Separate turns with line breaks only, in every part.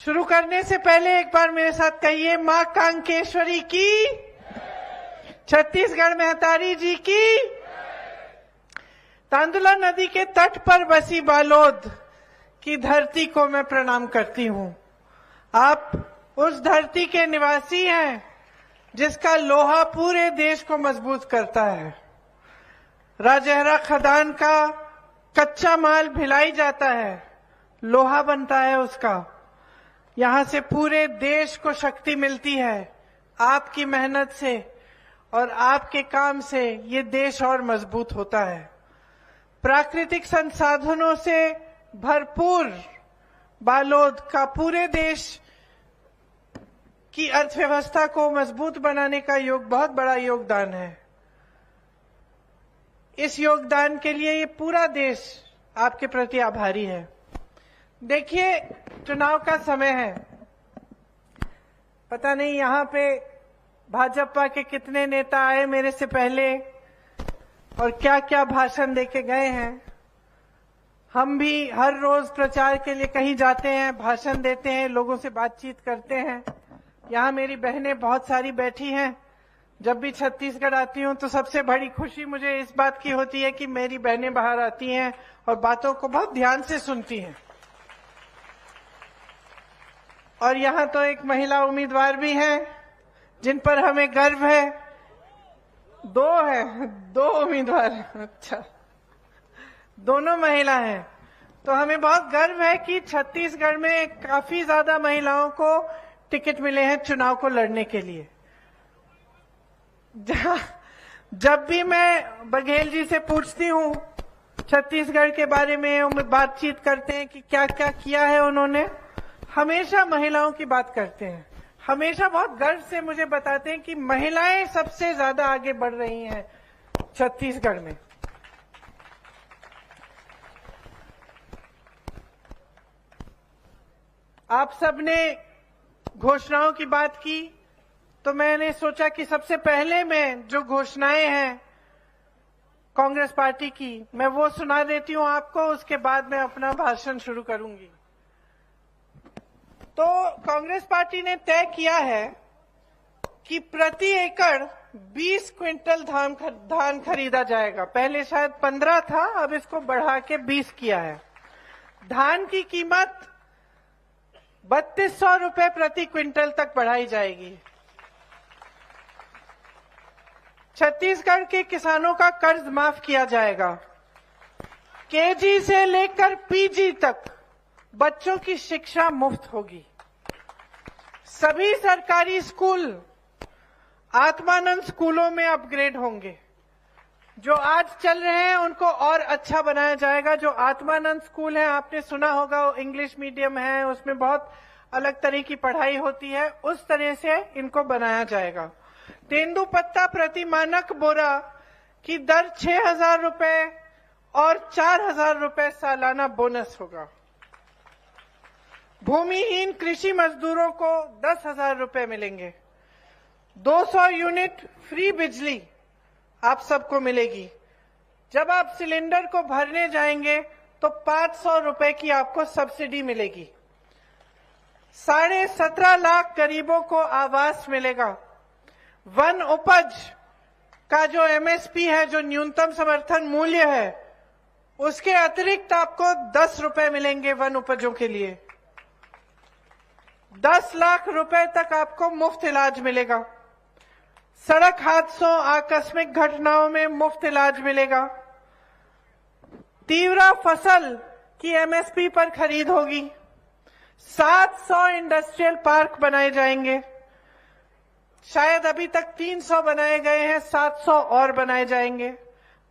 शुरू करने से पहले एक बार मेरे साथ कहिए, मां कांकेश्वरी की, छत्तीसगढ़ में हतारी जी की। तांदुला नदी के तट पर बसी बालोद की धरती को मैं प्रणाम करती हूं। आप उस धरती के निवासी हैं जिसका लोहा पूरे देश को मजबूत करता है। राजहरा खदान का कच्चा माल भिलाई जाता है, लोहा बनता है उसका। यहां से पूरे देश को शक्ति मिलती है। आपकी मेहनत से और आपके काम से ये देश और मजबूत होता है। प्राकृतिक संसाधनों से भरपूर बालोद का पूरे देश की अर्थव्यवस्था को मजबूत बनाने का बहुत बड़ा योगदान है। इस योगदान के लिए ये पूरा देश आपके प्रति आभारी है। देखिए, चुनाव का समय है। पता नहीं यहाँ पे भाजपा के कितने नेता आए मेरे से पहले और क्या क्या भाषण देके गए हैं। हम भी हर रोज प्रचार के लिए कहीं जाते हैं, भाषण देते हैं, लोगों से बातचीत करते हैं। यहाँ मेरी बहनें बहुत सारी बैठी हैं। जब भी छत्तीसगढ़ आती हूँ तो सबसे बड़ी खुशी मुझे इस बात की होती है कि मेरी बहनें बाहर आती हैं और बातों को बहुत ध्यान से सुनती हैं। और यहाँ तो एक महिला उम्मीदवार भी हैं जिन पर हमें गर्व है। दो उम्मीदवार। अच्छा, दोनों महिला हैं। तो हमें बहुत गर्व है कि छत्तीसगढ़ में काफी ज्यादा महिलाओं को टिकट मिले हैं चुनाव को लड़ने के लिए। जब भी मैं बघेल जी से पूछती हूँ छत्तीसगढ़ के बारे में, बातचीत करते हैं कि क्या क्या किया है उन्होंने, हमेशा महिलाओं की बात करते हैं। हमेशा बहुत गर्व से मुझे बताते हैं कि महिलाएं सबसे ज्यादा आगे बढ़ रही हैं छत्तीसगढ़ में। आप सबने घोषणाओं की बात की तो मैंने सोचा कि सबसे पहले मैं जो घोषणाएं हैं कांग्रेस पार्टी की, मैं वो सुना देती हूं आपको। उसके बाद मैं अपना भाषण शुरू करूंगी। तो कांग्रेस पार्टी ने तय किया है कि प्रति एकड़ 20 क्विंटल धान खरीदा जाएगा। पहले शायद 15 था, अब इसको बढ़ा के 20 किया है। धान की कीमत 3200 रुपए प्रति क्विंटल तक बढ़ाई जाएगी। छत्तीसगढ़ के किसानों का कर्ज माफ किया जाएगा। केजी से लेकर पीजी तक बच्चों की शिक्षा मुफ्त होगी। सभी सरकारी स्कूल आत्मानंद स्कूलों में अपग्रेड होंगे। जो आज चल रहे हैं उनको और अच्छा बनाया जाएगा। जो आत्मानंद स्कूल है, आपने सुना होगा, वो इंग्लिश मीडियम है, उसमें बहुत अलग तरह की पढ़ाई होती है। उस तरह से इनको बनाया जाएगा। तेंदुपत्ता प्रति मानक बोरा की दर 6,000 रुपए और 4,000 रुपए सालाना बोनस होगा। भूमिहीन कृषि मजदूरों को 10,000 रुपए मिलेंगे। 200 यूनिट फ्री बिजली आप सबको मिलेगी। जब आप सिलेंडर को भरने जाएंगे तो 500 रुपए की आपको सब्सिडी मिलेगी। 17.5 लाख गरीबों को आवास मिलेगा। वन उपज का जो एमएसपी है, जो न्यूनतम समर्थन मूल्य है, उसके अतिरिक्त आपको 10 रुपए मिलेंगे वन उपजों के लिए। 10 लाख रुपए तक आपको मुफ्त इलाज मिलेगा। सड़क हादसों, आकस्मिक घटनाओं में मुफ्त इलाज मिलेगा। तीव्र फसल की एमएसपी पर खरीद होगी। 700 इंडस्ट्रियल पार्क बनाए जाएंगे। शायद अभी तक 300 बनाए गए हैं, 700 और बनाए जाएंगे।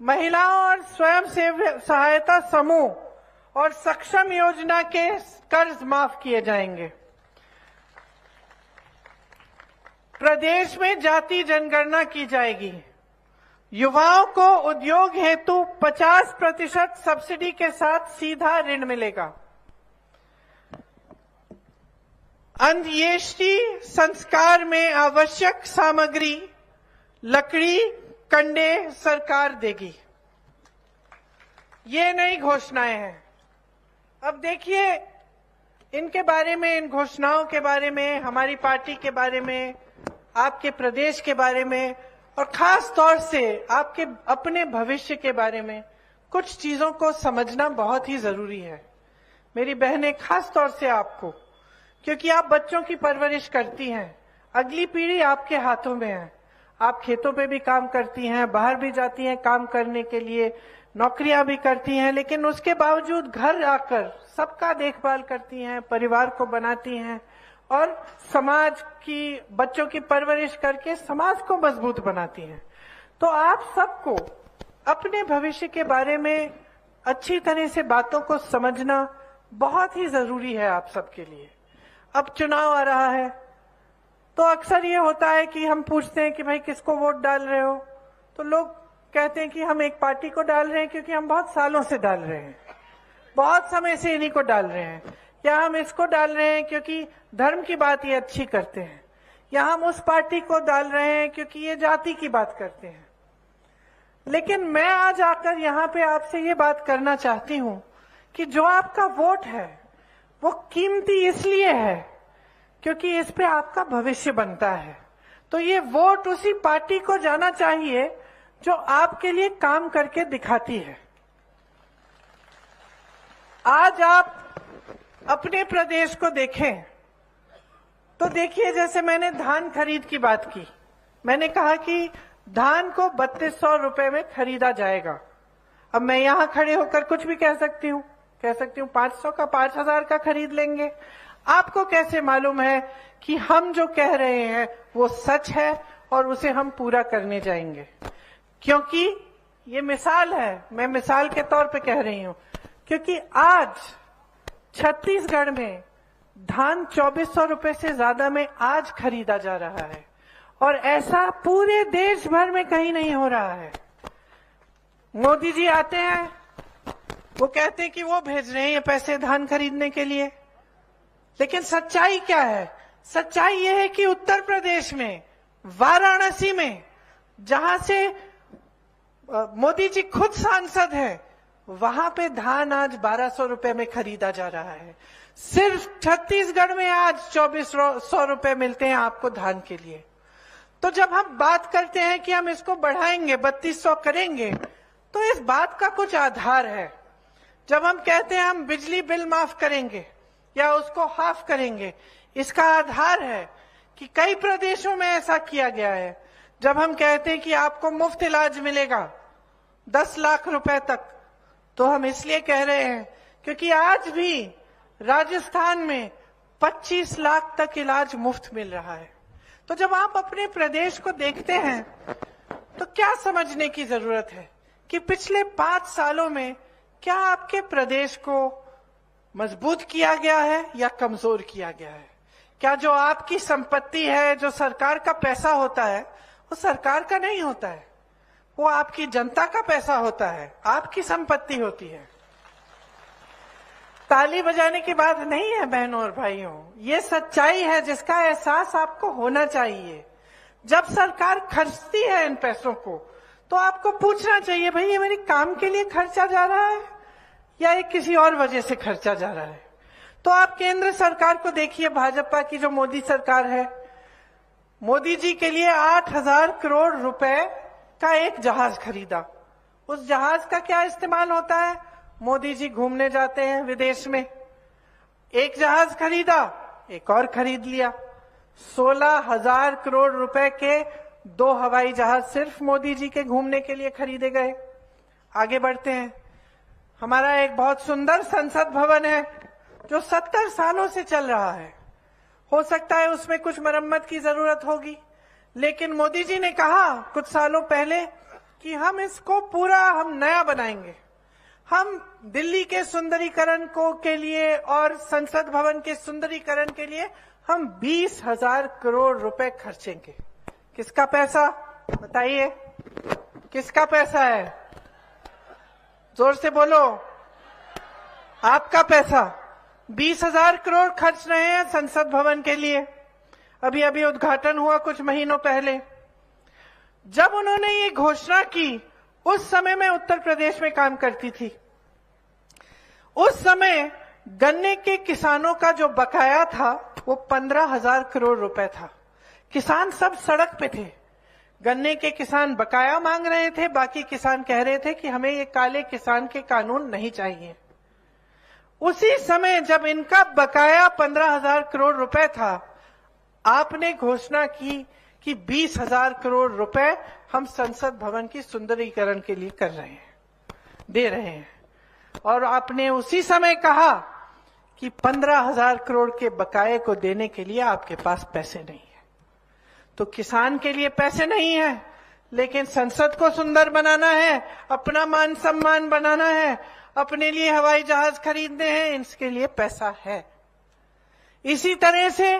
महिलाओं और स्वयं सहायता समूह और सक्षम योजना के कर्ज माफ किए जाएंगे। प्रदेश में जाति जनगणना की जाएगी। युवाओं को उद्योग हेतु 50% सब्सिडी के साथ सीधा ऋण मिलेगा। अंत्येष्टि संस्कार में आवश्यक सामग्री, लकड़ी, कंडे सरकार देगी। ये नई घोषणाएं हैं। अब देखिए, इनके बारे में, इन घोषणाओं के बारे में, हमारी पार्टी के बारे में, आपके प्रदेश के बारे में और खास तौर से आपके अपने भविष्य के बारे में कुछ चीजों को समझना बहुत ही जरूरी है। मेरी बहनें, खास तौर से आपको, क्योंकि आप बच्चों की परवरिश करती हैं, अगली पीढ़ी आपके हाथों में है। आप खेतों पे भी काम करती हैं, बाहर भी जाती हैं काम करने के लिए, नौकरियां भी करती हैं, लेकिन उसके बावजूद घर आकर सबका देखभाल करती हैं, परिवार को बनाती हैं और समाज की, बच्चों की परवरिश करके समाज को मजबूत बनाती हैं। तो आप सबको अपने भविष्य के बारे में अच्छी तरह से बातों को समझना बहुत ही जरूरी है आप सबके लिए। अब चुनाव आ रहा है तो अक्सर ये होता है कि हम पूछते हैं कि भाई किसको वोट डाल रहे हो, तो लोग कहते हैं कि हम एक पार्टी को डाल रहे हैं क्योंकि हम बहुत सालों से डाल रहे हैं, बहुत समय से इन्हीं को डाल रहे हैं, या हम इसको डाल रहे हैं क्योंकि धर्म की बात ये अच्छी करते हैं, या हम उस पार्टी को डाल रहे हैं क्योंकि ये जाति की बात करते हैं। लेकिन मैं आज आकर यहाँ पे आपसे ये बात करना चाहती हूँ कि जो आपका वोट है वो कीमती इसलिए है क्योंकि इस पे आपका भविष्य बनता है। तो ये वोट उसी पार्टी को जाना चाहिए जो आपके लिए काम करके दिखाती है। आज आप अपने प्रदेश को देखें तो देखिए, जैसे मैंने धान खरीद की बात की, मैंने कहा कि धान को 3200 रुपए में खरीदा जाएगा। अब मैं यहां खड़े होकर कुछ भी कह सकती हूँ 500 का, 5000 का खरीद लेंगे। आपको कैसे मालूम है कि हम जो कह रहे हैं वो सच है और उसे हम पूरा करने जाएंगे? क्योंकि ये मिसाल है, मैं मिसाल के तौर पे कह रही हूं, क्योंकि आज छत्तीसगढ़ में धान 2400 रुपए से ज्यादा में आज खरीदा जा रहा है और ऐसा पूरे देश भर में कहीं नहीं हो रहा है। मोदी जी आते हैं, वो कहते हैं कि वो भेज रहे हैं ये पैसे धान खरीदने के लिए, लेकिन सच्चाई क्या है? सच्चाई ये है कि उत्तर प्रदेश में, वाराणसी में, जहां से मोदी जी खुद सांसद हैं, वहां पे धान आज 1200 रुपए में खरीदा जा रहा है। सिर्फ छत्तीसगढ़ में आज 2400 रुपए मिलते हैं आपको धान के लिए। तो जब हम बात करते हैं कि हम इसको बढ़ाएंगे, 3200 करेंगे, तो इस बात का कुछ आधार है। जब हम कहते हैं हम बिजली बिल माफ करेंगे या उसको हाफ करेंगे, इसका आधार है कि कई प्रदेशों में ऐसा किया गया है। जब हम कहते हैं कि आपको मुफ्त इलाज मिलेगा 10 लाख रुपए तक, तो हम इसलिए कह रहे हैं क्योंकि आज भी राजस्थान में 25 लाख तक इलाज मुफ्त मिल रहा है। तो जब आप अपने प्रदेश को देखते हैं तो क्या समझने की जरूरत है कि पिछले 5 सालों में क्या आपके प्रदेश को मजबूत किया गया है या कमजोर किया गया है? क्या जो आपकी संपत्ति है, जो सरकार का पैसा होता है, वो सरकार का नहीं होता है, वो आपकी जनता का पैसा होता है, आपकी संपत्ति होती है। ताली बजाने की बात नहीं है बहनों और भाइयों, ये सच्चाई है जिसका एहसास आपको होना चाहिए। जब सरकार खर्चती है इन पैसों को, तो आपको पूछना चाहिए, भाई ये मेरे काम के लिए खर्चा जा रहा है या ये किसी और वजह से खर्चा जा रहा है? तो आप केंद्र सरकार को देखिए, भाजपा की जो मोदी सरकार है, मोदी जी के लिए 8000 करोड़ रुपए का एक जहाज खरीदा। उस जहाज का क्या इस्तेमाल होता है? मोदी जी घूमने जाते हैं विदेश में, एक जहाज खरीदा, एक और खरीद लिया। 16,000 करोड़ रुपए के 2 हवाई जहाज सिर्फ मोदी जी के घूमने के लिए खरीदे गए। आगे बढ़ते हैं, हमारा एक बहुत सुंदर संसद भवन है जो 70 सालों से चल रहा है। हो सकता है उसमें कुछ मरम्मत की जरूरत होगी, लेकिन मोदी जी ने कहा कुछ सालों पहले कि हम इसको पूरा हम नया बनाएंगे। हम दिल्ली के सुंदरीकरण को के लिए और संसद भवन के सुंदरीकरण के लिए हम 20,000 करोड़ रुपए खर्चेंगे। किसका पैसा बताइए? किसका पैसा है? जोर से बोलो। आपका पैसा। 20,000 करोड़ खर्च रहे हैं संसद भवन के लिए। अभी अभी उद्घाटन हुआ कुछ महीनों पहले। जब उन्होंने ये घोषणा की, उस समय मैं उत्तर प्रदेश में काम करती थी। उस समय गन्ने के किसानों का जो बकाया था वो 15,000 करोड़ रुपए था। किसान सब सड़क पे थे। गन्ने के किसान बकाया मांग रहे थे, बाकी किसान कह रहे थे कि हमें ये काले किसान के कानून नहीं चाहिए। उसी समय जब इनका बकाया 15,000 करोड़ रुपए था, आपने घोषणा की कि 20,000 करोड़ रुपए हम संसद भवन की सुंदरीकरण के लिए कर रहे हैं, दे रहे हैं। और आपने उसी समय कहा कि 15,000 करोड़ के बकाये को देने के लिए आपके पास पैसे नहीं है। तो किसान के लिए पैसे नहीं है, लेकिन संसद को सुंदर बनाना है, अपना मान सम्मान बनाना है, अपने लिए हवाई जहाज खरीदने हैं, इसके लिए पैसा है। इसी तरह से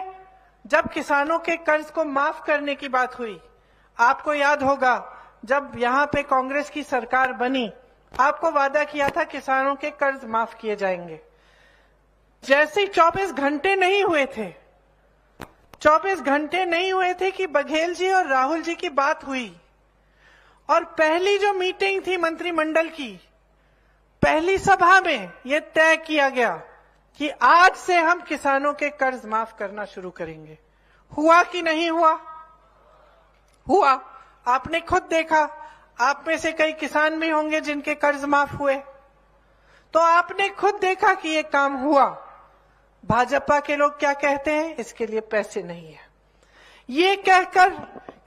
जब किसानों के कर्ज को माफ करने की बात हुई, आपको याद होगा जब यहां पे कांग्रेस की सरकार बनी, आपको वादा किया था किसानों के कर्ज माफ किए जाएंगे। जैसे 24 घंटे नहीं हुए थे, 24 घंटे नहीं हुए थे कि बघेल जी और राहुल जी की बात हुई, और पहली जो मीटिंग थी मंत्रिमंडल की, पहली सभा में यह तय किया गया कि आज से हम किसानों के कर्ज माफ करना शुरू करेंगे। हुआ कि नहीं हुआ? हुआ। आपने खुद देखा, आप में से कई किसान भी होंगे जिनके कर्ज माफ हुए, तो आपने खुद देखा कि ये काम हुआ। भाजपा के लोग क्या कहते हैं? इसके लिए पैसे नहीं है। ये कहकर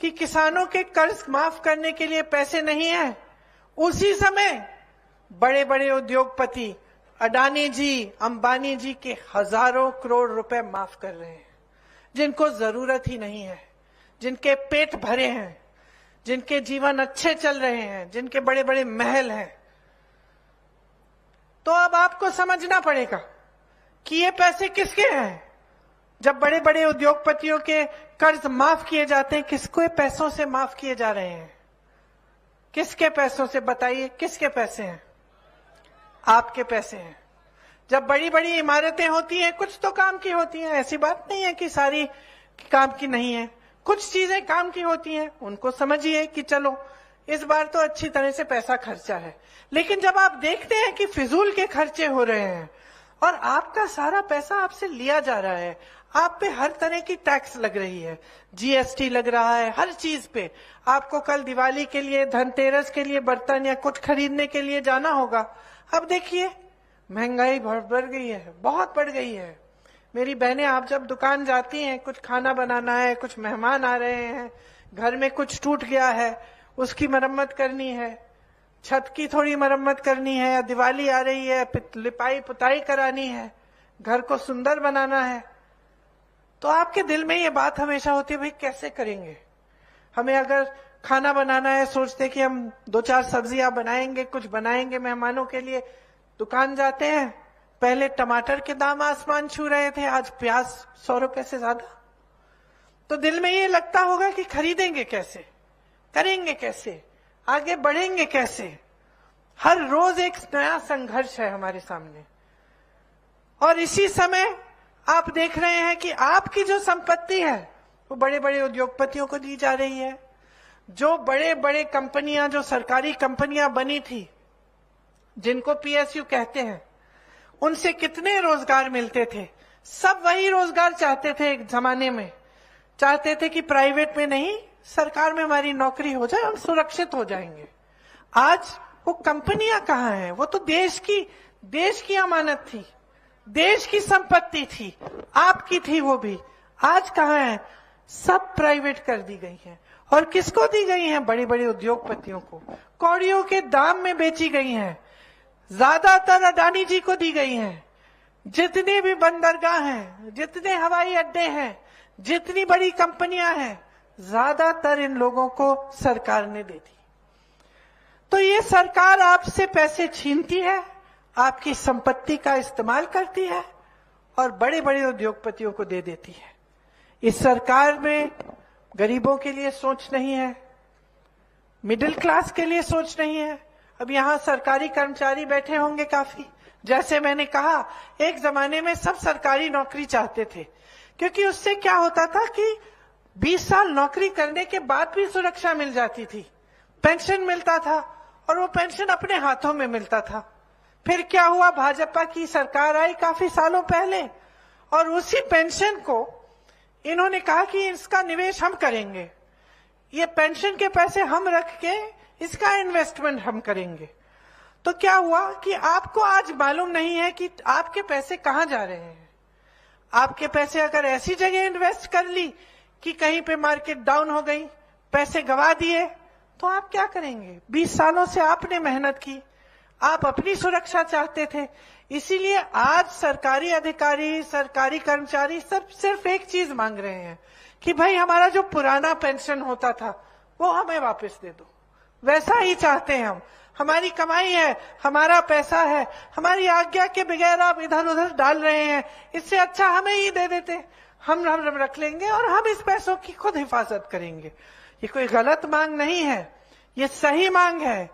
कि किसानों के कर्ज माफ करने के लिए पैसे नहीं है, उसी समय बड़े बड़े उद्योगपति अडानी जी, अंबानी जी के हजारों करोड़ रुपए माफ कर रहे हैं, जिनको जरूरत ही नहीं है, जिनके पेट भरे हैं, जिनके जीवन अच्छे चल रहे हैं, जिनके बड़े बड़े महल हैं। तो अब आपको समझना पड़ेगा कि ये पैसे किसके हैं। जब बड़े बड़े उद्योगपतियों के कर्ज माफ किए जाते हैं, किसके पैसों से माफ किए जा रहे हैं? किसके पैसों से? बताइए, किसके पैसे हैं? आपके पैसे हैं। जब बड़ी बड़ी इमारतें होती हैं, कुछ तो काम की होती हैं, ऐसी बात नहीं है कि सारी काम की नहीं है, कुछ चीजें काम की होती हैं, उनको समझिए कि चलो इस बार तो अच्छी तरह से पैसा खर्चा है। लेकिन जब आप देखते हैं कि फिजूल के खर्चे हो रहे हैं और आपका सारा पैसा आपसे लिया जा रहा है, आप पे हर तरह की टैक्स लग रही है, जीएसटी लग रहा है हर चीज पे। आपको कल दिवाली के लिए, धनतेरस के लिए बर्तन या कुछ खरीदने के लिए जाना होगा। अब देखिए महंगाई बढ़ गई है, बहुत बढ़ गई है। मेरी बहनें, आप जब दुकान जाती हैं, कुछ खाना बनाना है, कुछ मेहमान आ रहे हैं, घर में कुछ टूट गया है, उसकी मरम्मत करनी है, छत की थोड़ी मरम्मत करनी है, या दिवाली आ रही है, लिपाई पुताई करानी है, घर को सुंदर बनाना है, तो आपके दिल में ये बात हमेशा होती है, भाई कैसे करेंगे। हमें अगर खाना बनाना है, सोचते कि हम 2-4 सब्जियां बनाएंगे, कुछ बनाएंगे मेहमानों के लिए, दुकान जाते हैं, पहले टमाटर के दाम आसमान छू रहे थे, आज प्याज 100 रुपए से ज्यादा। तो दिल में ये लगता होगा कि खरीदेंगे कैसे, करेंगे कैसे, आगे बढ़ेंगे कैसे। हर रोज एक नया संघर्ष है हमारे सामने। और इसी समय आप देख रहे हैं कि आपकी जो संपत्ति है वो बड़े बड़े उद्योगपतियों को दी जा रही है। जो बड़े बड़े कंपनियां, जो सरकारी कंपनियां बनी थी, जिनको पीएसयू कहते हैं, उनसे कितने रोजगार मिलते थे। सब वही रोजगार चाहते थे, एक जमाने में चाहते थे कि प्राइवेट में नहीं, सरकार में हमारी नौकरी हो जाए, हम सुरक्षित हो जाएंगे। आज वो कंपनियां कहाँ हैं? वो तो देश की अमानत थी, देश की संपत्ति थी, आपकी थी वो भी। आज कहाँ है? सब प्राइवेट कर दी गई है। और किसको दी गई हैं? बड़े बड़े उद्योगपतियों को, कौड़ियों के दाम में बेची गई हैं। ज्यादातर अडानी जी को दी गई हैं। जितनी भी बंदरगाह हैं, जितने हवाई अड्डे हैं, जितनी बड़ी कंपनियां हैं, ज्यादातर इन लोगों को सरकार ने दे दी। तो ये सरकार आपसे पैसे छीनती है, आपकी संपत्ति का इस्तेमाल करती है और बड़े बड़े उद्योगपतियों को दे देती है। इस सरकार में गरीबों के लिए सोच नहीं है, मिडिल क्लास के लिए सोच नहीं है। अब यहां सरकारी कर्मचारी बैठे होंगे काफी। जैसे मैंने कहा, एक जमाने में सब सरकारी नौकरी चाहते थे, क्योंकि उससे क्या होता था कि 20 साल नौकरी करने के बाद भी सुरक्षा मिल जाती थी, पेंशन मिलता था, और वो पेंशन अपने हाथों में मिलता था। फिर क्या हुआ, भाजपा की सरकार आई काफी सालों पहले और उसी पेंशन को इन्होंने कहा कि इसका निवेश हम करेंगे, ये पेंशन के पैसे हम रख के इसका इन्वेस्टमेंट हम करेंगे। तो क्या हुआ कि आपको आज मालूम नहीं है कि आपके पैसे कहां जा रहे हैं। आपके पैसे अगर ऐसी जगह इन्वेस्ट कर ली कि कहीं पे मार्केट डाउन हो गई, पैसे गवा दिए, तो आप क्या करेंगे। 20 सालों से आपने मेहनत की, आप अपनी सुरक्षा चाहते थे, इसीलिए आज सरकारी अधिकारी, सरकारी कर्मचारी सब सिर्फ एक चीज मांग रहे हैं कि भाई हमारा जो पुराना पेंशन होता था वो हमें वापस दे दो। वैसा ही चाहते हैं हम, हमारी कमाई है, हमारा पैसा है, हमारी आज्ञा के बगैर आप इधर उधर डाल रहे हैं, इससे अच्छा हमें ही दे देते, हम रख लेंगे और हम इस पैसों की खुद हिफाजत करेंगे। ये कोई गलत मांग नहीं है, ये सही मांग है।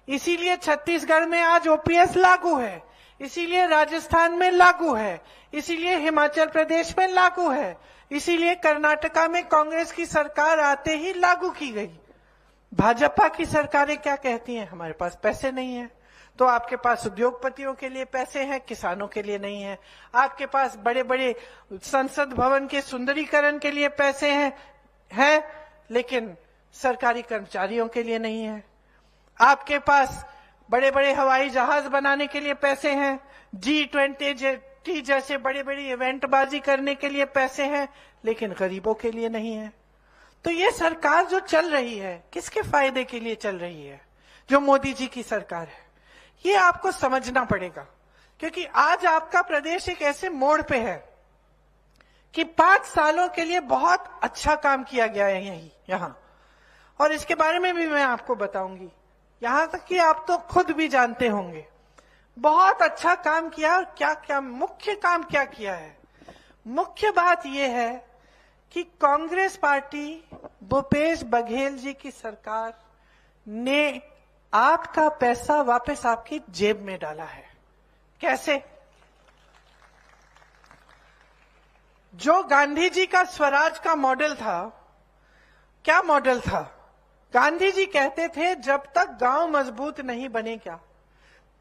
इसीलिए छत्तीसगढ़ में आज ओपीएस लागू है, इसीलिए राजस्थान में लागू है, इसीलिए हिमाचल प्रदेश में लागू है, इसीलिए कर्नाटका में कांग्रेस की सरकार आते ही लागू की गई। भाजपा की सरकारें क्या कहती हैं, हमारे पास पैसे नहीं है। तो आपके पास उद्योगपतियों के लिए पैसे हैं, किसानों के लिए नहीं है। आपके पास बड़े बड़े संसद भवन के सुंदरीकरण के लिए पैसे हैं, लेकिन सरकारी कर्मचारियों के लिए नहीं है। आपके पास बड़े बड़े हवाई जहाज बनाने के लिए पैसे हैं, G20 जैसे बड़ी बड़ी इवेंटबाजी करने के लिए पैसे हैं, लेकिन गरीबों के लिए नहीं है। तो ये सरकार जो चल रही है किसके फायदे के लिए चल रही है, जो मोदी जी की सरकार है, ये आपको समझना पड़ेगा। क्योंकि आज आपका प्रदेश एक ऐसे मोड़ पे है कि 5 सालों के लिए बहुत अच्छा काम किया गया है यहाँ, और इसके बारे में भी मैं आपको बताऊंगी। यहां तक कि आप तो खुद भी जानते होंगे बहुत अच्छा काम किया। और क्या क्या मुख्य काम क्या किया है, मुख्य बात यह है कि कांग्रेस पार्टी, भूपेश बघेल जी की सरकार ने आपका पैसा वापस आपकी जेब में डाला है। कैसे? जो गांधी जी का स्वराज का मॉडल था, क्या मॉडल था? गांधी जी कहते थे जब तक गांव मजबूत नहीं बनेगा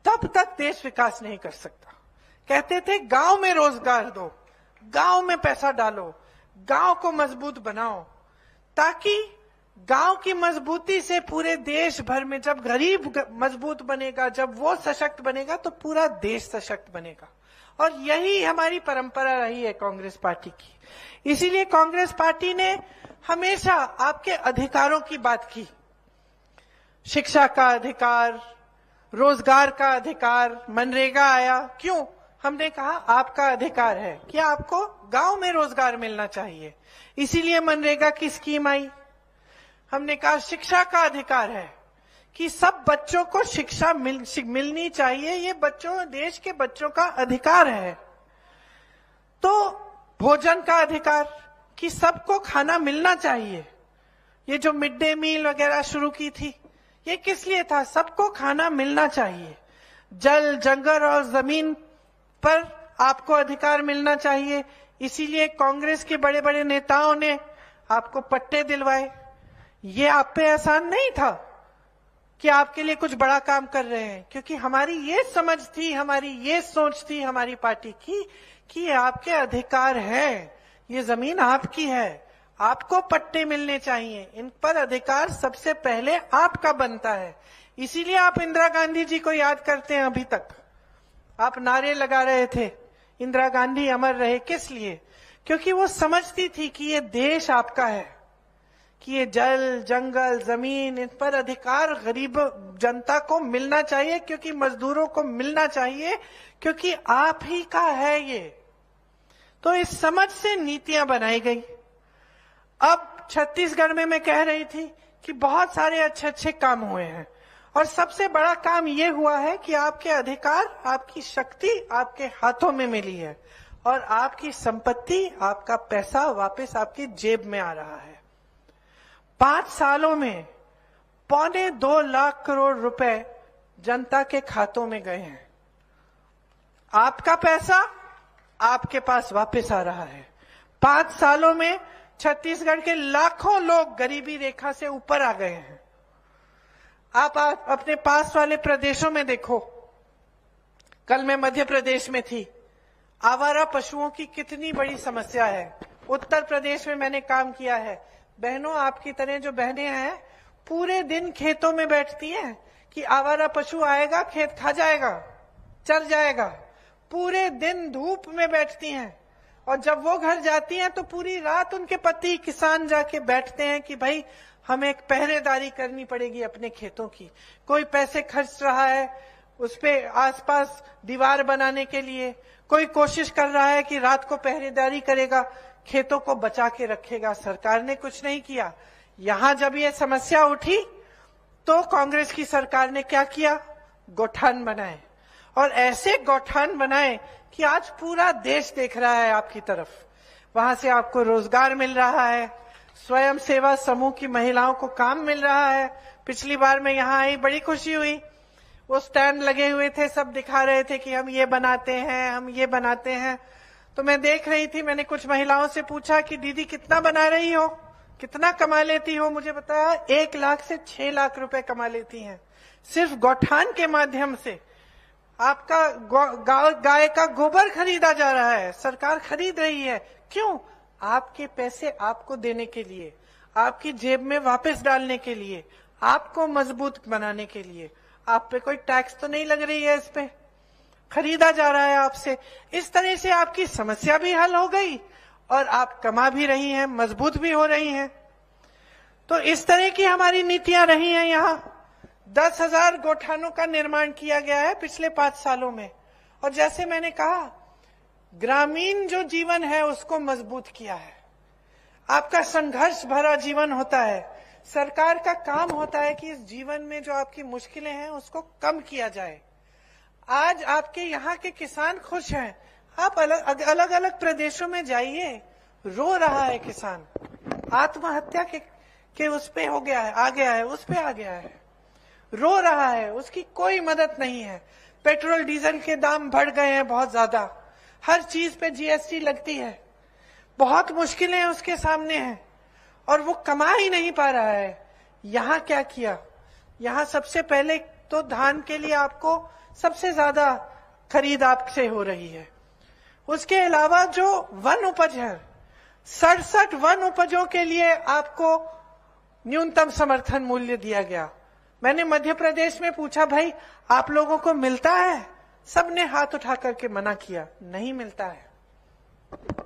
तब तक देश विकास नहीं कर सकता। कहते थे गांव में रोजगार दो, गांव में पैसा डालो, गांव को मजबूत बनाओ, ताकि गांव की मजबूती से पूरे देश भर में, जब गरीब मजबूत बनेगा, जब वो सशक्त बनेगा, तो पूरा देश सशक्त बनेगा। और यही हमारी परंपरा रही है कांग्रेस पार्टी की। इसीलिए कांग्रेस पार्टी ने हमेशा आपके अधिकारों की बात की। शिक्षा का अधिकार, रोजगार का अधिकार, मनरेगा आया, क्यों? हमने कहा आपका अधिकार है कि आपको गांव में रोजगार मिलना चाहिए, इसीलिए मनरेगा की स्कीम आई। हमने कहा शिक्षा का अधिकार है कि सब बच्चों को शिक्षा मिलनी चाहिए, ये देश के बच्चों का अधिकार है। तो भोजन का अधिकार कि सबको खाना मिलना चाहिए। ये जो मिड डे मील वगैरह शुरू की थी, ये किस लिए था? सबको खाना मिलना चाहिए। जल, जंगल और जमीन पर आपको अधिकार मिलना चाहिए, इसीलिए कांग्रेस के बड़े बड़े नेताओं ने आपको पट्टे दिलवाए। ये आप पे एहसान नहीं था कि आपके लिए कुछ बड़ा काम कर रहे हैं, क्योंकि हमारी ये समझ थी, हमारी ये सोच थी हमारी पार्टी की कि ये आपके अधिकार है, ये जमीन आपकी है, आपको पट्टे मिलने चाहिए, इन पर अधिकार सबसे पहले आपका बनता है। इसीलिए आप इंदिरा गांधी जी को याद करते हैं। अभी तक आप नारे लगा रहे थे इंदिरा गांधी अमर रहे, किस लिए? क्योंकि वो समझती थी कि ये देश आपका है, कि ये जल, जंगल, जमीन, इन पर अधिकार गरीब जनता को मिलना चाहिए, क्योंकि मजदूरों को मिलना चाहिए, क्योंकि आप ही का है ये। तो इस समझ से नीतियां बनाई गई। अब छत्तीसगढ़ में मैं कह रही थी कि बहुत सारे अच्छे अच्छे काम हुए हैं, और सबसे बड़ा काम ये हुआ है कि आपके अधिकार, आपकी शक्ति आपके हाथों में मिली है, और आपकी संपत्ति, आपका पैसा वापस आपकी जेब में आ रहा है। 5 सालों में 2.25 लाख करोड़ रुपए जनता के खातों में गए हैं। आपका पैसा आपके पास वापस आ रहा है। 5 सालों में छत्तीसगढ़ के लाखों लोग गरीबी रेखा से ऊपर आ गए हैं। आप अपने पास वाले प्रदेशों में देखो, कल मैं मध्य प्रदेश में थी। आवारा पशुओं की कितनी बड़ी समस्या है। उत्तर प्रदेश में मैंने काम किया है। बहनों, आपकी तरह जो बहनें हैं पूरे दिन खेतों में बैठती हैं कि आवारा पशु आएगा, खेत खा जाएगा, चर जाएगा। पूरे दिन धूप में बैठती हैं और जब वो घर जाती हैं तो पूरी रात उनके पति किसान जाके बैठते हैं कि भाई हमें एक पहरेदारी करनी पड़ेगी अपने खेतों की। कोई पैसे खर्च रहा है उस पे आसपास दीवार बनाने के लिए, कोई कोशिश कर रहा है कि रात को पहरेदारी करेगा, खेतों को बचा के रखेगा। सरकार ने कुछ नहीं किया। यहां जब ये समस्या उठी तो कांग्रेस की सरकार ने क्या किया? गौठान बनाए, और ऐसे गौठान बनाए कि आज पूरा देश देख रहा है आपकी तरफ। वहां से आपको रोजगार मिल रहा है, स्वयं सेवा समूह की महिलाओं को काम मिल रहा है। पिछली बार मैं यहाँ आई, बड़ी खुशी हुई। वो स्टैंड लगे हुए थे, सब दिखा रहे थे कि हम ये बनाते हैं, हम ये बनाते हैं। तो मैं देख रही थी, मैंने कुछ महिलाओं से पूछा कि दीदी कितना बना रही हो, कितना कमा लेती हो? मुझे बताया 1 लाख से 6 लाख रुपए कमा लेती हैं सिर्फ गौठान के माध्यम से। आपका गाय का गोबर खरीदा जा रहा है, सरकार खरीद रही है। क्यों? आपके पैसे आपको देने के लिए, आपकी जेब में वापस डालने के लिए, आपको मजबूत बनाने के लिए। आप पे कोई टैक्स तो नहीं लग रही है, इस पे खरीदा जा रहा है आपसे। इस तरह से आपकी समस्या भी हल हो गई और आप कमा भी रही हैं, मजबूत भी हो रही हैं। तो इस तरह की हमारी नीतियां रही हैं। यहाँ 10,000 गौठानों का निर्माण किया गया है पिछले 5 सालों में। और जैसे मैंने कहा, ग्रामीण जो जीवन है उसको मजबूत किया है। आपका संघर्ष भरा जीवन होता है, सरकार का काम होता है कि इस जीवन में जो आपकी मुश्किलें हैं उसको कम किया जाए। आज आपके यहाँ के किसान खुश हैं। आप अलग अलग प्रदेशों में जाइए, रो रहा है किसान, आत्महत्या के उस पे हो गया है, आ गया है, उस पे आ गया है, रो रहा है, उसकी कोई मदद नहीं है। पेट्रोल डीजल के दाम बढ़ गए हैं बहुत ज्यादा, हर चीज पे जीएसटी लगती है, बहुत मुश्किलें उसके सामने हैं और वो कमा ही नहीं पा रहा है। यहाँ क्या किया? यहाँ सबसे पहले तो धान के लिए आपको सबसे ज्यादा खरीद आपसे हो रही है। उसके अलावा जो वन उपज है, 67 वन उपजों के लिए आपको न्यूनतम समर्थन मूल्य दिया गया। मैंने मध्य प्रदेश में पूछा, भाई आप लोगों को मिलता है? सबने हाथ उठा करके मना किया, नहीं मिलता है।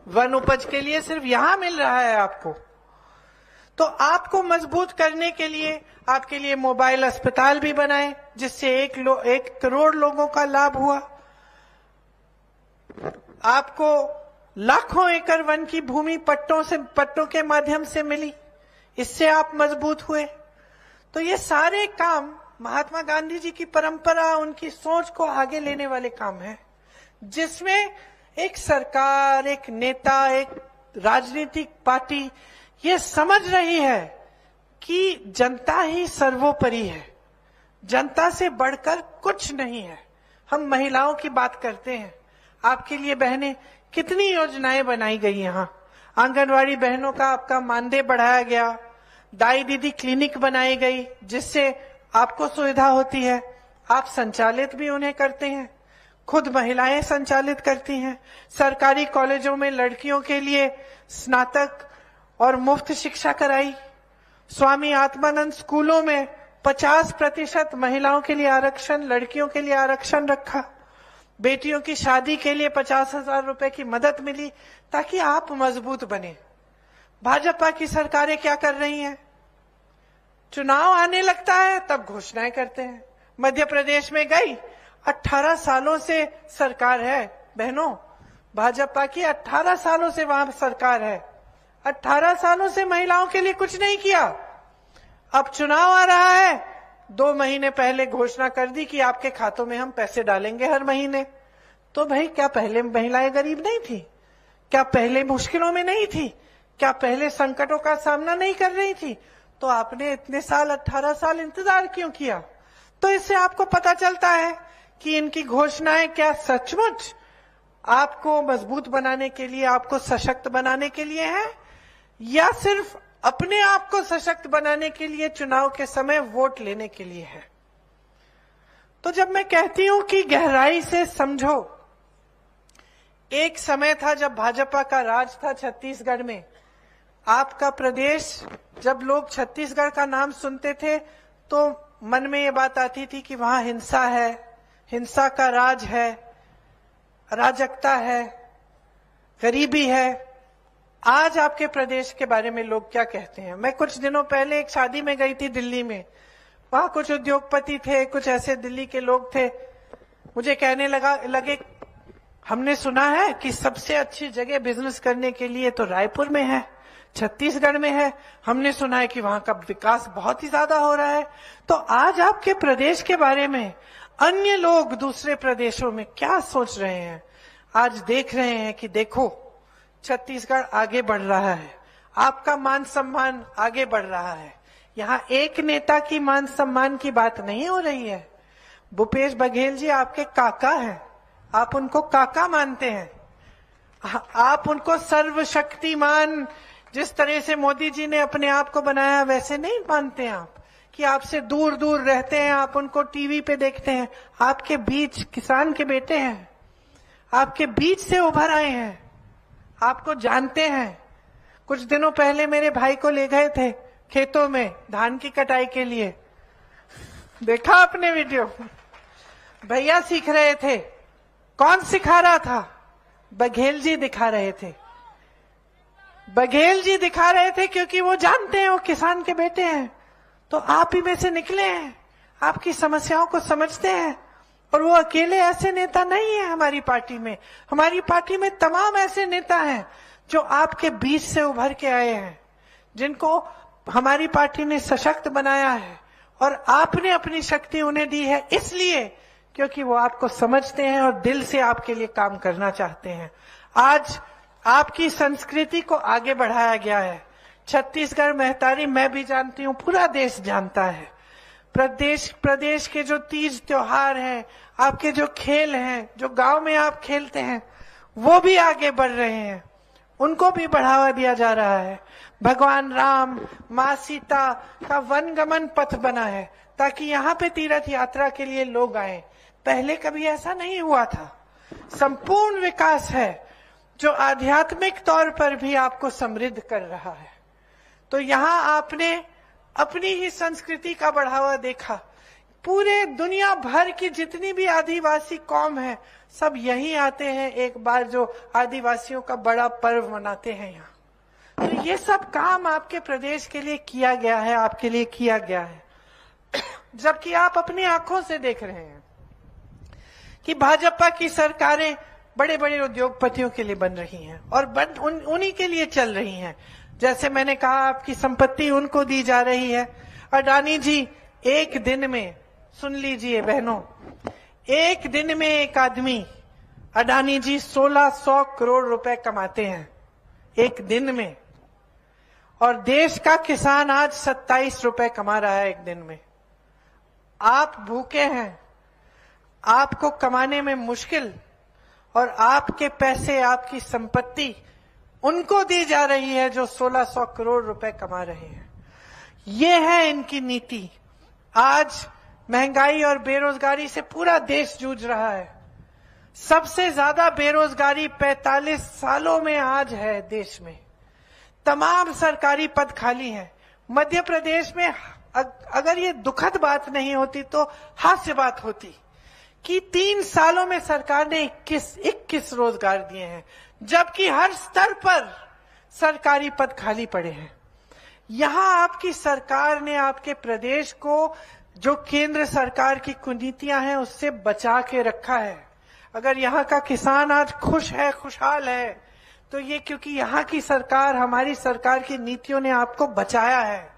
वन उपज के लिए सिर्फ यहां मिल रहा है आपको। तो आपको मजबूत करने के लिए आपके लिए मोबाइल अस्पताल भी बनाए, जिससे 1 करोड़ लोगों का लाभ हुआ। आपको लाखों एकड़ वन की भूमि पट्टों के माध्यम से मिली, इससे आप मजबूत हुए। तो ये सारे काम महात्मा गांधी जी की परंपरा, उनकी सोच को आगे लेने वाले काम हैं, जिसमें एक सरकार, एक नेता, एक राजनीतिक पार्टी ये समझ रही है कि जनता ही सर्वोपरि है, जनता से बढ़कर कुछ नहीं है। हम महिलाओं की बात करते हैं, आपके लिए बहनें कितनी योजनाएं बनाई गई। यहाँ आंगनवाड़ी बहनों का आपका मानदेय बढ़ाया गया, दाई दीदी क्लिनिक बनाई गई, जिससे आपको सुविधा होती है। आप संचालित भी उन्हें करते हैं, खुद महिलाएं संचालित करती हैं। सरकारी कॉलेजों में लड़कियों के लिए स्नातक और मुफ्त शिक्षा कराई। स्वामी आत्मानंद स्कूलों में 50% महिलाओं के लिए आरक्षण, लड़कियों के लिए आरक्षण रखा। बेटियों की शादी के लिए 50,000 रुपए की मदद मिली, ताकि आप मजबूत बने। भाजपा की सरकारें क्या कर रही हैं? चुनाव आने लगता है तब घोषणाएं करते हैं। मध्य प्रदेश में गई, 18 सालों से सरकार है बहनों, भाजपा की 18 सालों से वहां सरकार है। 18 सालों से महिलाओं के लिए कुछ नहीं किया। अब चुनाव आ रहा है, 2 महीने पहले घोषणा कर दी कि आपके खातों में हम पैसे डालेंगे हर महीने। तो भाई क्या पहले महिलाएं गरीब नहीं थी? क्या पहले मुश्किलों में नहीं थी? क्या पहले संकटों का सामना नहीं कर रही थी? तो आपने इतने साल, 18 साल इंतजार क्यों किया? तो इससे आपको पता चलता है कि इनकी घोषणाएं क्या सचमुच आपको मजबूत बनाने के लिए, आपको सशक्त बनाने के लिए है, या सिर्फ अपने आप को सशक्त बनाने के लिए चुनाव के समय वोट लेने के लिए है। तो जब मैं कहती हूं कि गहराई से समझो, एक समय था जब भाजपा का राज था छत्तीसगढ़ में। आपका प्रदेश, जब लोग छत्तीसगढ़ का नाम सुनते थे तो मन में ये बात आती थी कि वहां हिंसा है, हिंसा का राज है, अराजकता है, गरीबी है। आज आपके प्रदेश के बारे में लोग क्या कहते हैं? मैं कुछ दिनों पहले एक शादी में गई थी दिल्ली में। वहां कुछ उद्योगपति थे, कुछ ऐसे दिल्ली के लोग थे। मुझे कहने लगे हमने सुना है कि सबसे अच्छी जगह बिजनेस करने के लिए तो रायपुर में है, छत्तीसगढ़ में है। हमने सुना है कि वहां का विकास बहुत ही ज्यादा हो रहा है। तो आज आपके प्रदेश के बारे में अन्य लोग दूसरे प्रदेशों में क्या सोच रहे हैं? आज देख रहे हैं कि देखो छत्तीसगढ़ आगे बढ़ रहा है, आपका मान सम्मान आगे बढ़ रहा है। यहाँ एक नेता की मान सम्मान की बात नहीं हो रही है। भूपेश बघेल जी आपके काका हैं, आप उनको काका मानते हैं, आप उनको सर्वशक्तिमान, जिस तरह से मोदी जी ने अपने आप को बनाया वैसे नहीं मानते हैं आप, कि आपसे दूर दूर रहते हैं, आप उनको टीवी पे देखते हैं। आपके बीच किसान के बेटे हैं, आपके बीच से उभर आए हैं, आपको जानते हैं। कुछ दिनों पहले मेरे भाई को ले गए थे खेतों में धान की कटाई के लिए, देखा आपने वीडियो? भैया सीख रहे थे। कौन सिखा रहा था? बघेल जी दिखा रहे थे। बघेल जी दिखा रहे थे क्योंकि वो जानते हैं वो किसान के बेटे हैं। तो आप ही में से निकले हैं, आपकी समस्याओं को समझते हैं। और वो अकेले ऐसे नेता नहीं है हमारी पार्टी में। हमारी पार्टी में तमाम ऐसे नेता हैं जो आपके बीच से उभर के आए हैं, जिनको हमारी पार्टी ने सशक्त बनाया है। और आपने अपनी शक्ति उन्हें दी है इसलिए क्योंकि वो आपको समझते हैं और दिल से आपके लिए काम करना चाहते हैं। आज आपकी संस्कृति को आगे बढ़ाया गया है। छत्तीसगढ़ महतारी मैं भी जानती हूँ, पूरा देश जानता है। प्रदेश के जो तीज त्योहार हैं, आपके जो खेल हैं, जो गांव में आप खेलते हैं, वो भी आगे बढ़ रहे हैं, उनको भी बढ़ावा दिया जा रहा है। भगवान राम, माँ सीता का वनगमन पथ बना है ताकि यहाँ पे तीर्थ यात्रा के लिए लोग आए। पहले कभी ऐसा नहीं हुआ था। संपूर्ण विकास है जो आध्यात्मिक तौर पर भी आपको समृद्ध कर रहा है। तो यहाँ आपने अपनी ही संस्कृति का बढ़ावा देखा। पूरे दुनिया भर की जितनी भी आदिवासी कौम है सब यहीं आते हैं एक बार, जो आदिवासियों का बड़ा पर्व मनाते हैं यहाँ। तो ये सब काम आपके प्रदेश के लिए किया गया है, आपके लिए किया गया है। जबकि आप अपनी आंखों से देख रहे हैं कि भाजपा की सरकारें बड़े बड़े उद्योगपतियों के लिए बन रही हैं और उन्हीं के लिए चल रही हैं। जैसे मैंने कहा, आपकी संपत्ति उनको दी जा रही है। अडानी जी एक दिन में, सुन लीजिए बहनों, एक दिन में एक आदमी अडानी जी 1600 करोड़ रुपए कमाते हैं एक दिन में। और देश का किसान आज 27 रुपए कमा रहा है एक दिन में। आप भूखे हैं, आपको कमाने में मुश्किल, और आपके पैसे, आपकी संपत्ति उनको दी जा रही है जो 1600 करोड़ रुपए कमा रहे हैं। ये है इनकी नीति। आज महंगाई और बेरोजगारी से पूरा देश जूझ रहा है। सबसे ज्यादा बेरोजगारी 45 सालों में आज है देश में। तमाम सरकारी पद खाली हैं। मध्य प्रदेश में अगर ये दुखद बात नहीं होती तो हास्य बात होती कि 3 सालों में सरकार ने 21 रोजगार दिए हैं, जबकि हर स्तर पर सरकारी पद खाली पड़े हैं। यहां आपकी सरकार ने आपके प्रदेश को जो केंद्र सरकार की कुनीतियां हैं उससे बचा के रखा है। अगर यहाँ का किसान आज खुश है, खुशहाल है, तो ये क्योंकि यहाँ की सरकार, हमारी सरकार की नीतियों ने आपको बचाया है।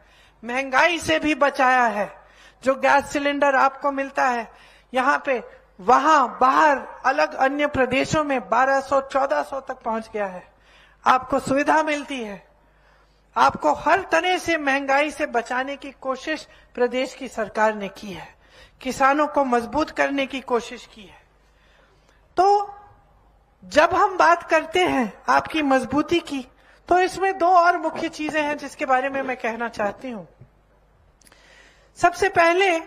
महंगाई से भी बचाया है। जो गैस सिलेंडर आपको मिलता है यहाँ पे, वहां बाहर अलग अन्य प्रदेशों में 1200-1400 तक पहुंच गया है। आपको सुविधा मिलती है। आपको हर तरह से महंगाई से बचाने की कोशिश प्रदेश की सरकार ने की है। किसानों को मजबूत करने की कोशिश की है। तो जब हम बात करते हैं आपकी मजबूती की, तो इसमें 2 और मुख्य चीजें हैं जिसके बारे में मैं कहना चाहती हूं। सबसे पहले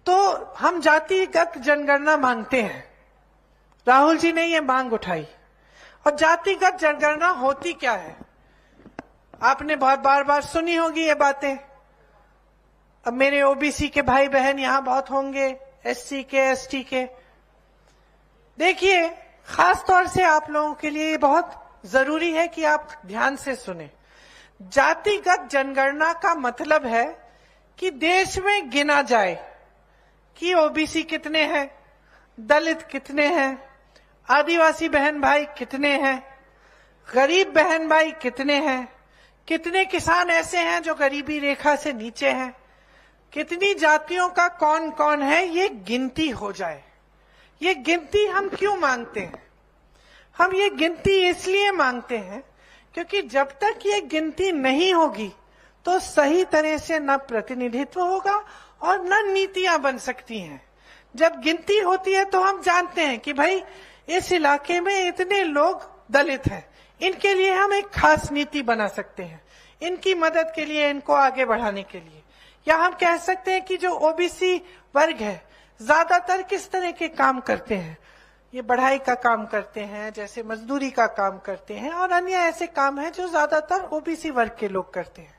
तो हम जातिगत जनगणना मांगते हैं। राहुल जी ने ये मांग उठाई। और जातिगत जनगणना होती क्या है? आपने बहुत बार बार सुनी होगी ये बातें। अब मेरे ओबीसी के भाई बहन यहां बहुत होंगे, एससी के, एसटी के। देखिए, खास तौर से आप लोगों के लिए ये बहुत जरूरी है कि आप ध्यान से सुने। जातिगत जनगणना का मतलब है कि देश में गिना जाए कि ओबीसी कितने हैं, दलित कितने हैं, आदिवासी बहन भाई कितने हैं, गरीब बहन भाई कितने हैं, कितने किसान ऐसे हैं जो गरीबी रेखा से नीचे हैं, कितनी जातियों का कौन कौन है, ये गिनती हो जाए। ये गिनती हम क्यों मांगते हैं? हम ये गिनती इसलिए मांगते हैं क्योंकि जब तक ये गिनती नहीं होगी तो सही तरह से न प्रतिनिधित्व होगा और न नीतियां बन सकती हैं। जब गिनती होती है तो हम जानते हैं कि भाई इस इलाके में इतने लोग दलित हैं, इनके लिए हम एक खास नीति बना सकते हैं, इनकी मदद के लिए, इनको आगे बढ़ाने के लिए। या हम कह सकते हैं कि जो ओबीसी वर्ग है ज्यादातर किस तरह के काम करते हैं, ये बढ़ाई का काम करते हैं, जैसे मजदूरी का काम करते हैं और अन्य ऐसे काम हैं जो ज्यादातर ओबीसी वर्ग के लोग करते हैं।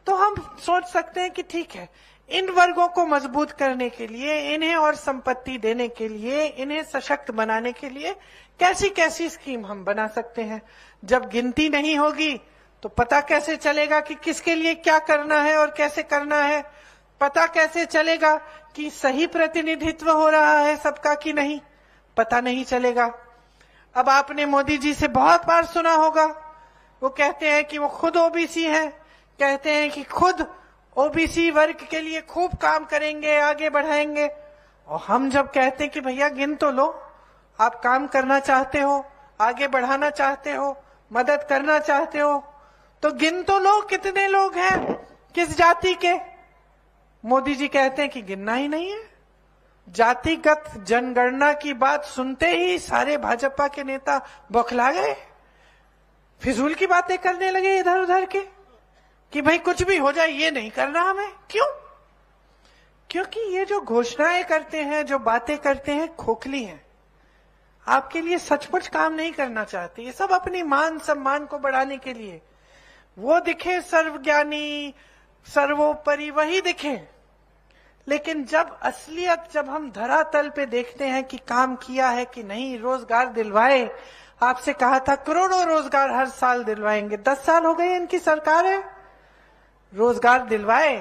तो हम सोच सकते हैं कि ठीक है, इन वर्गों को मजबूत करने के लिए, इन्हें और संपत्ति देने के लिए, इन्हें सशक्त बनाने के लिए कैसी कैसी स्कीम हम बना सकते हैं। जब गिनती नहीं होगी तो पता कैसे चलेगा कि किसके लिए क्या करना है और कैसे करना है? पता कैसे चलेगा कि सही प्रतिनिधित्व हो रहा है सबका कि नहीं? पता नहीं चलेगा। अब आपने मोदी जी से बहुत बार सुना होगा, वो कहते हैं कि वो खुद ओबीसी हैं, कहते हैं कि खुद ओबीसी वर्ग के लिए खूब काम करेंगे, आगे बढ़ाएंगे। और हम जब कहते हैं कि भैया गिन तो लो, आप काम करना चाहते हो, आगे बढ़ाना चाहते हो, मदद करना चाहते हो, तो गिन तो लो कितने लोग हैं, किस जाति के। मोदी जी कहते हैं कि गिनना ही नहीं है। जातिगत जनगणना की बात सुनते ही सारे भाजपा के नेता बौखला गए, फिजूल की बातें करने लगे इधर उधर के कि भाई कुछ भी हो जाए, ये नहीं करना हमें। क्यों? क्योंकि ये जो घोषणाएं करते हैं, जो बातें करते हैं, खोखली हैं, आपके लिए सचमुच काम नहीं करना चाहते। ये सब अपनी मान सम्मान को बढ़ाने के लिए, वो दिखे सर्वज्ञानी, सर्वोपरि, वही दिखे। लेकिन जब असलियत, जब हम धरातल पे देखते हैं कि काम किया है कि नहीं, रोजगार दिलवाए, आपसे कहा था करोड़ों रोजगार हर साल दिलवाएंगे, 10 साल हो गए इनकी सरकार है, रोजगार दिलवाए,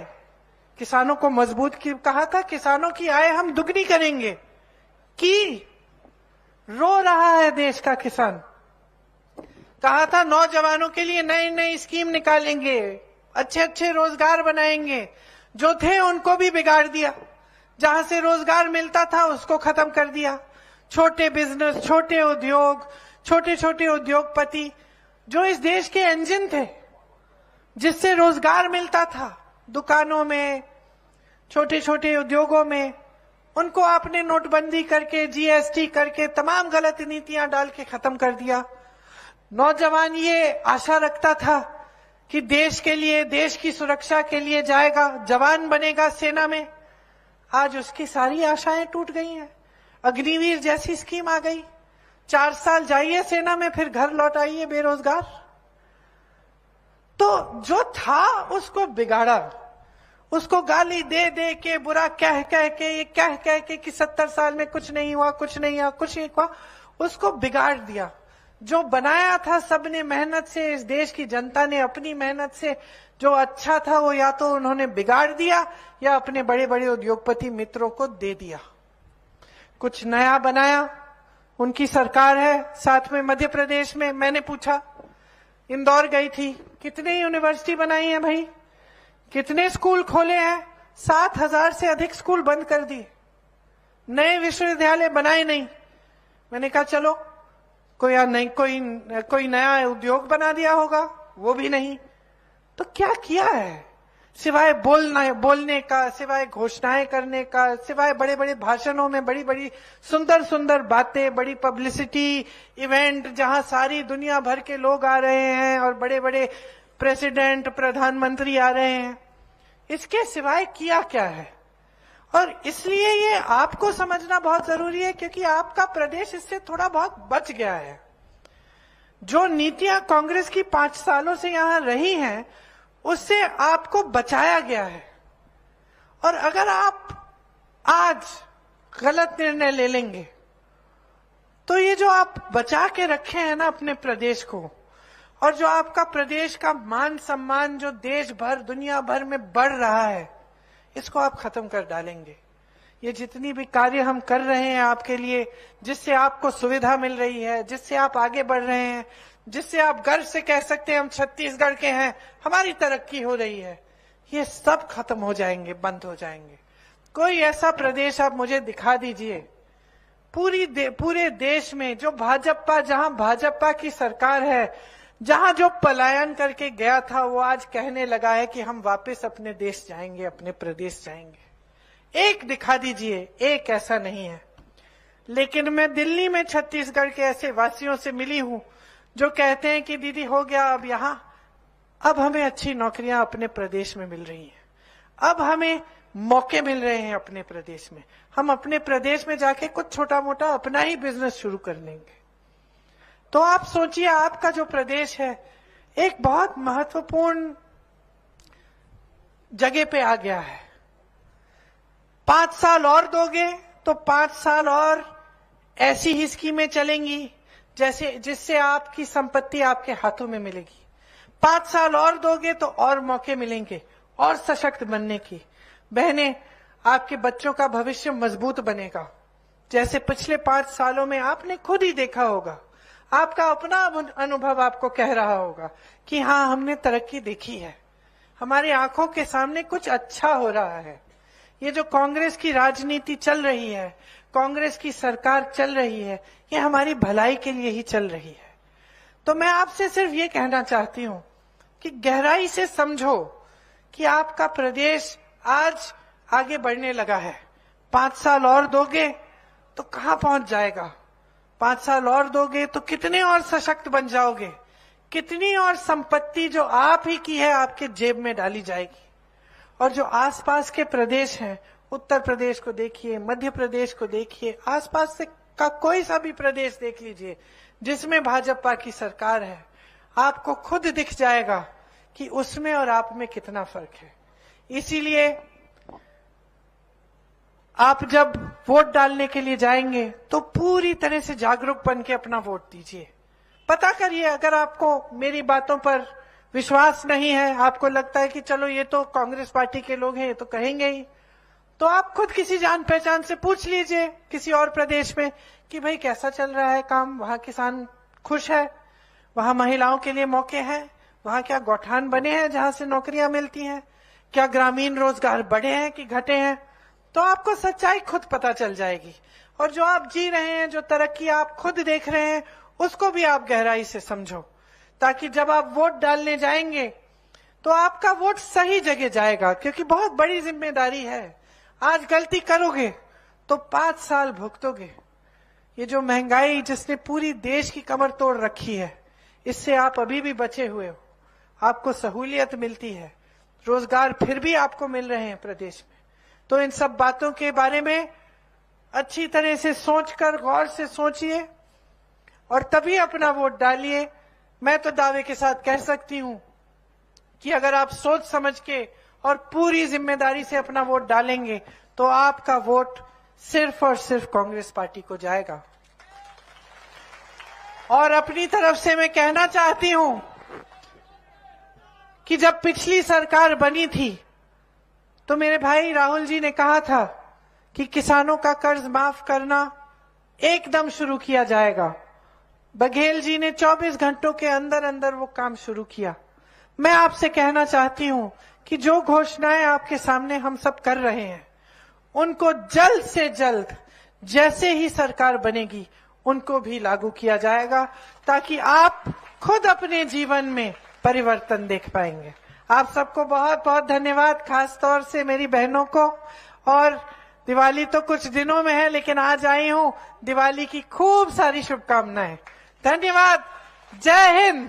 किसानों को मजबूत की, कहा था किसानों की आय हम दुगनी करेंगे, की रो रहा है देश का किसान। कहा था नौजवानों के लिए नई नई स्कीम निकालेंगे, अच्छे अच्छे रोजगार बनाएंगे, जो थे उनको भी बिगाड़ दिया, जहां से रोजगार मिलता था उसको खत्म कर दिया। छोटे बिजनेस, छोटे उद्योग, छोटे छोटे उद्योगपति जो इस देश के इंजन थे, जिससे रोजगार मिलता था दुकानों में, छोटे छोटे उद्योगों में, उनको आपने नोटबंदी करके, जीएसटी करके, तमाम गलत नीतियां डाल के खत्म कर दिया। नौजवान ये आशा रखता था कि देश के लिए, देश की सुरक्षा के लिए जाएगा, जवान बनेगा सेना में। आज उसकी सारी आशाएं टूट गई हैं। अग्निवीर जैसी स्कीम आ गई, 4 साल जाइए सेना में, फिर घर लौट आइए बेरोजगार। तो जो था उसको बिगाड़ा, उसको गाली दे दे के, बुरा कह कह के, ये कह कह के कि 70 साल में कुछ नहीं हुआ, कुछ नहीं हुआ, कुछ नहीं हुआ, उसको बिगाड़ दिया। जो बनाया था सबने मेहनत से, इस देश की जनता ने अपनी मेहनत से, जो अच्छा था वो या तो उन्होंने बिगाड़ दिया या अपने बड़े बड़े उद्योगपति मित्रों को दे दिया। कुछ नया बनाया, उनकी सरकार है। साथ में मध्य प्रदेश में, मैंने पूछा, इंदौर गई थी, कितने यूनिवर्सिटी बनाई है भाई, कितने स्कूल खोले हैं? 7,000 से अधिक स्कूल बंद कर दिए, नए विश्वविद्यालय बनाए नहीं। मैंने कहा चलो कोई नया उद्योग बना दिया होगा, वो भी नहीं। तो क्या किया है सिवाय बोलने का, सिवाय घोषणाएं करने का, सिवाय बड़े बड़े भाषणों में बड़ी बड़ी सुंदर सुंदर बातें, बड़ी पब्लिसिटी, इवेंट जहां सारी दुनिया भर के लोग आ रहे हैं और बड़े बड़े प्रेसिडेंट, प्रधानमंत्री आ रहे हैं, इसके सिवाय किया क्या है? और इसलिए ये आपको समझना बहुत जरूरी है, क्योंकि आपका प्रदेश इससे थोड़ा बहुत बच गया है। जो नीतियां कांग्रेस की 5 सालों से यहां रही हैं, उससे आपको बचाया गया है। और अगर आप आज गलत निर्णय ले लेंगे तो ये जो आप बचा के रखे हैं ना अपने प्रदेश को, और जो आपका प्रदेश का मान सम्मान जो देश भर दुनिया भर में बढ़ रहा है, इसको आप खत्म कर डालेंगे। ये जितनी भी कार्य हम कर रहे हैं आपके लिए, जिससे आपको सुविधा मिल रही है, जिससे आप आगे बढ़ रहे हैं, जिससे आप गर्व से कह सकते हैं हम छत्तीसगढ़ के हैं, हमारी तरक्की हो रही है, ये सब खत्म हो जाएंगे, बंद हो जाएंगे। कोई ऐसा प्रदेश आप मुझे दिखा दीजिए पूरे देश में जहां भाजपा की सरकार है, जहां जो पलायन करके गया था वो आज कहने लगा है कि हम वापस अपने देश जाएंगे, अपने प्रदेश जाएंगे। एक दिखा दीजिए, एक ऐसा नहीं है। लेकिन मैं दिल्ली में छत्तीसगढ़ के ऐसे वासियों से मिली हूं जो कहते हैं कि दीदी हो गया अब हमें अच्छी नौकरियां अपने प्रदेश में मिल रही हैं, अब हमें मौके मिल रहे हैं अपने प्रदेश में, हम अपने प्रदेश में जाके कुछ छोटा मोटा अपना ही बिजनेस शुरू कर लेंगे। तो आप सोचिए, आपका जो प्रदेश है एक बहुत महत्वपूर्ण जगह पे आ गया है। 5 साल और दोगे तो 5 साल और ऐसी ही स्कीमें चलेंगी जिससे आपकी संपत्ति आपके हाथों में मिलेगी। 5 साल और दोगे तो और मौके मिलेंगे और सशक्त बनने की। बहनें, आपके बच्चों का भविष्य मजबूत बनेगा। जैसे पिछले 5 सालों में आपने खुद ही देखा होगा, आपका अपना अनुभव आपको कह रहा होगा कि हाँ, हमने तरक्की देखी है, हमारी आंखों के सामने कुछ अच्छा हो रहा है। ये जो कांग्रेस की राजनीति चल रही है, कांग्रेस की सरकार चल रही है, ये हमारी भलाई के लिए ही चल रही है। तो मैं आपसे सिर्फ ये कहना चाहती हूं कि गहराई से समझो कि आपका प्रदेश आज आगे बढ़ने लगा है। 5 साल और दोगे तो कहां पहुंच जाएगा? 5 साल और दोगे तो कितने और सशक्त बन जाओगे, कितनी और संपत्ति जो आप ही की है आपके जेब में डाली जाएगी। और जो आसपास के प्रदेश हैं, उत्तर प्रदेश को देखिए, मध्य प्रदेश को देखिए, आसपास से का कोई सा भी प्रदेश देख लीजिए जिसमें भाजपा की सरकार है, आपको खुद दिख जाएगा कि उसमें और आप में कितना फर्क है। इसीलिए आप जब वोट डालने के लिए जाएंगे तो पूरी तरह से जागरूक बन के अपना वोट दीजिए। पता करिए, अगर आपको मेरी बातों पर विश्वास नहीं है, आपको लगता है कि चलो ये तो कांग्रेस पार्टी के लोग हैं, ये तो कहेंगे ही, तो आप खुद किसी जान पहचान से पूछ लीजिए किसी और प्रदेश में कि भाई कैसा चल रहा है काम, वहां किसान खुश है, वहां महिलाओं के लिए मौके हैं, वहां क्या गौठान बने हैं जहां से नौकरियां मिलती हैं, क्या ग्रामीण रोजगार बढ़े हैं कि घटे हैं। तो आपको सच्चाई खुद पता चल जाएगी। और जो आप जी रहे हैं, जो तरक्की आप खुद देख रहे हैं, उसको भी आप गहराई से समझो, ताकि जब आप वोट डालने जाएंगे तो आपका वोट सही जगह जाएगा। क्योंकि बहुत बड़ी जिम्मेदारी है, आज गलती करोगे तो 5 साल भुगतोगे। ये जो महंगाई जिसने पूरी देश की कमर तोड़ रखी है, इससे आप अभी भी बचे हुए हो, आपको सहूलियत मिलती है, रोजगार फिर भी आपको मिल रहे हैं प्रदेश में। तो इन सब बातों के बारे में अच्छी तरह से सोचकर, गौर से सोचिए और तभी अपना वोट डालिए। मैं तो दावे के साथ कह सकती हूं कि अगर आप सोच समझ के और पूरी जिम्मेदारी से अपना वोट डालेंगे तो आपका वोट सिर्फ और सिर्फ कांग्रेस पार्टी को जाएगा। और अपनी तरफ से मैं कहना चाहती हूं कि जब पिछली सरकार बनी थी तो मेरे भाई राहुल जी ने कहा था कि किसानों का कर्ज माफ करना एकदम शुरू किया जाएगा। बघेल जी ने 24 घंटों के अंदर अंदर वो काम शुरू किया। मैं आपसे कहना चाहती हूं कि जो घोषणाएं आपके सामने हम सब कर रहे हैं, उनको जल्द से जल्द जैसे ही सरकार बनेगी उनको भी लागू किया जाएगा, ताकि आप खुद अपने जीवन में परिवर्तन देख पाएंगे। आप सबको बहुत बहुत धन्यवाद, खास तौर से मेरी बहनों को। और दिवाली तो कुछ दिनों में है, लेकिन आज आई हूं, दिवाली की खूब सारी शुभकामनाएं। धन्यवाद। जय हिंद।